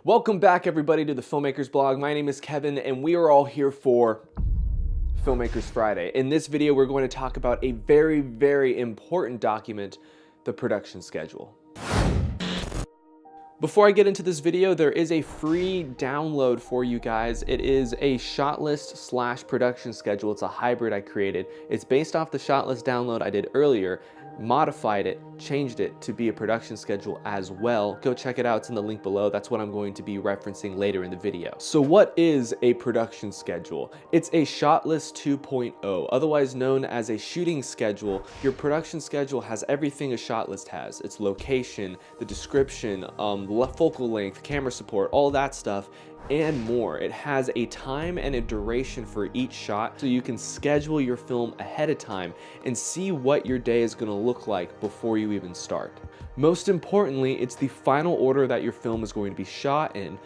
Welcome back everybody to the Filmmakers blog. My name is Kevin and we are all here for Filmmakers Friday. In this video we're going to talk about a very important document, the production schedule. Before I get into this video, there is a free download for you guys. It is a shot list / production schedule. It's a hybrid I created. It's based off the shot list download I did earlier, modified it, changed it to be a production schedule as well. Go check it out, it's in the link below. That's what I'm going to be referencing later in the video. So what is a production schedule? It's a shot list 2.0, otherwise known as a shooting schedule. Your production schedule has everything a shot list has. Its location, the description, focal length, camera support, all that stuff, and more. It has a time and a duration for each shot, so you can schedule your film ahead of time and see what your day is going to look like before you even start. Most importantly, it's the final order that your film is going to be shot in.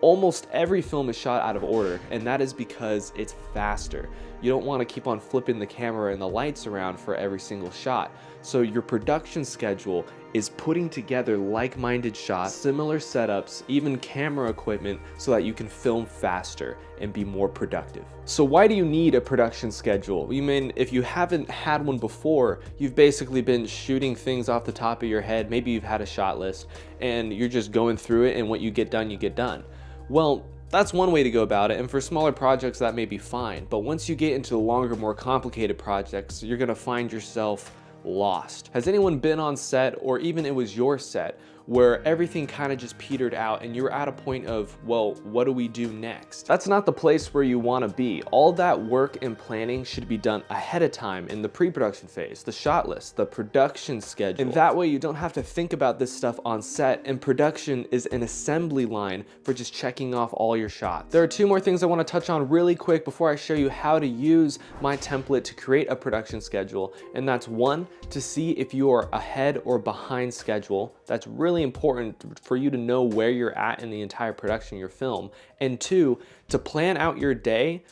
Almost every film is shot out of order, and that is because it's faster. You don't want to keep on flipping the camera and the lights around for every single shot. So your production schedule is putting together like-minded shots, similar setups, even camera equipment, so that you can film faster and be more productive. So why do you need a production schedule? You mean if you haven't had one before, you've basically been shooting things off the top of your head, maybe you've had a shot list, and you're just going through it, and what you get done, you get done. Well, that's one way to go about it, and for smaller projects that may be fine, but once you get into the longer, more complicated projects, you're gonna find yourself lost. Has anyone been on set, or even it was your set, where everything kind of just petered out and you're at a point of, well, what do we do next? That's not the place where you want to be. All that work and planning should be done ahead of time in the pre-production phase, the shot list, the production schedule. And that way you don't have to think about this stuff on set, and production is an assembly line for just checking off all your shots. There are two more things I want to touch on really quick before I show you how to use my template to create a production schedule. And that's one, to see if you are ahead or behind schedule. That's really important for you to know where you're at in the entire production of your film. And two, to plan out your day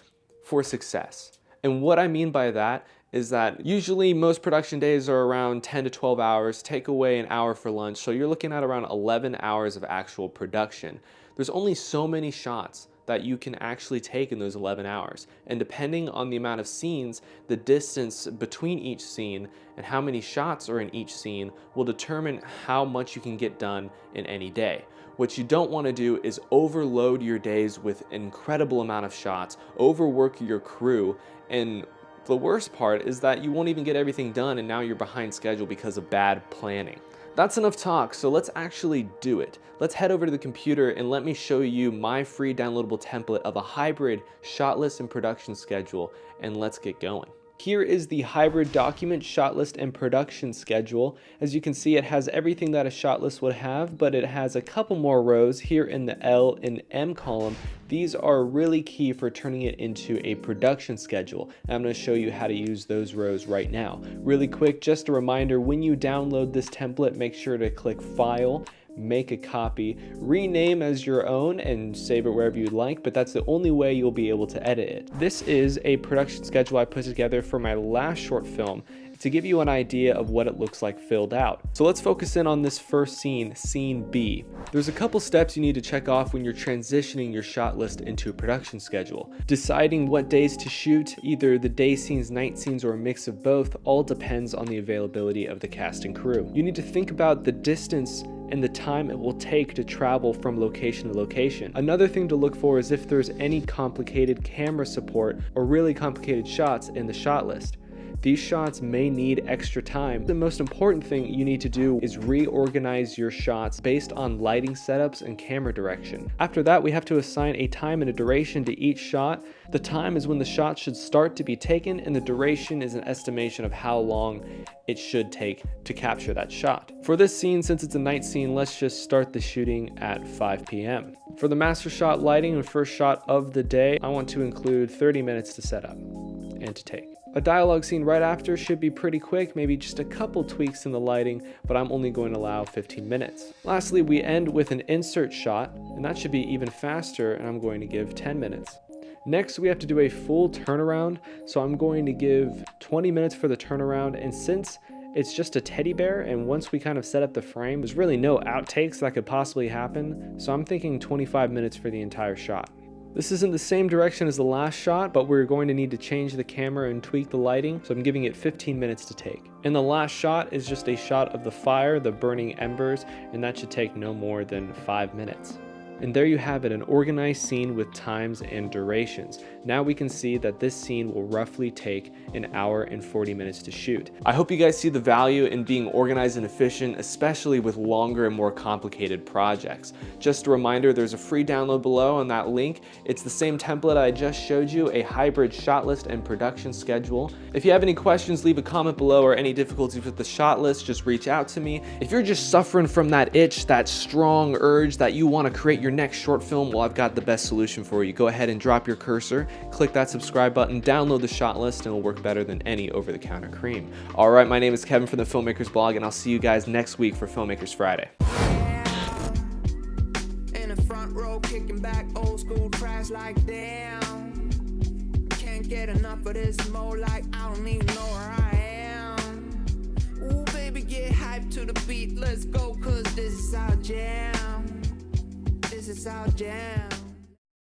for success. And what I mean by that is that usually most production days are around 10 to 12 hours, take away an hour for lunch. So you're looking at around 11 hours of actual production. There's only so many shots that you can actually take in those 11 hours. And depending on the amount of scenes, the distance between each scene and how many shots are in each scene will determine how much you can get done in any day. What you don't want to do is overload your days with an incredible amount of shots, overwork your crew, and the worst part is that you won't even get everything done and now you're behind schedule because of bad planning. That's enough talk, so let's actually do it. Let's head over to the computer and let me show you my free downloadable template of a hybrid shot list and production schedule, and let's get going. Here is the hybrid document shot list and production schedule. As you can see, it has everything that a shot list would have, but it has a couple more rows here in the L and M column. These are really key for turning it into a production schedule. And I'm going to show you how to use those rows right now. Really quick, just a reminder, when you download this template, make sure to click File, make a copy, rename as your own, and save it wherever you'd like, but that's the only way you'll be able to edit it. This is a production schedule I put together for my last short film to give you an idea of what it looks like filled out. So let's focus in on this first scene, scene B. There's a couple steps you need to check off when you're transitioning your shot list into a production schedule. Deciding what days to shoot, either the day scenes, night scenes, or a mix of both, all depends on the availability of the cast and crew. You need to think about the distance and the time it will take to travel from location to location. Another thing to look for is if there's any complicated camera support or really complicated shots in the shot list. These shots may need extra time. The most important thing you need to do is reorganize your shots based on lighting setups and camera direction. After that, we have to assign a time and a duration to each shot. The time is when the shot should start to be taken, and the duration is an estimation of how long it should take to capture that shot. For this scene, since it's a night scene, let's just start the shooting at 5 p.m. For the master shot lighting and first shot of the day, I want to include 30 minutes to set up and to take. A dialogue scene right after should be pretty quick, maybe just a couple tweaks in the lighting, but I'm only going to allow 15 minutes. Lastly, we end with an insert shot, and that should be even faster, and I'm going to give 10 minutes. Next, we have to do a full turnaround, so I'm going to give 20 minutes for the turnaround, and since It's just a teddy bear, and once we kind of set up the frame, there's really no outtakes that could possibly happen, so I'm thinking 25 minutes for the entire shot. This isn't the same direction as the last shot, but we're going to need to change the camera and tweak the lighting, so I'm giving it 15 minutes to take. And the last shot is just a shot of the fire, the burning embers, and that should take no more than 5 minutes. And there you have it, an organized scene with times and durations. Now we can see that this scene will roughly take an hour and 40 minutes to shoot. I hope you guys see the value in being organized and efficient, especially with longer and more complicated projects. Just a reminder, there's a free download below on that link. It's the same template I just showed you, a hybrid shot list and production schedule. If you have any questions, leave a comment below, or any difficulties with the shot list, just reach out to me. If you're just suffering from that itch, that strong urge that you want to create your next short film, well, I've got the best solution for you. Go ahead and drop your cursor, click that subscribe button, download the shot list, and it'll work better than any over-the-counter cream. All right, my name is Kevin from the Filmmakers Blog, and I'll see you guys next week for Filmmakers Friday. In the front row, kicking back, old school tracks like damn. Can't get enough of this more, like I don't even know where I am. Ooh, baby, get hyped to the beat, let's go, cause this is our jam. This is our jam.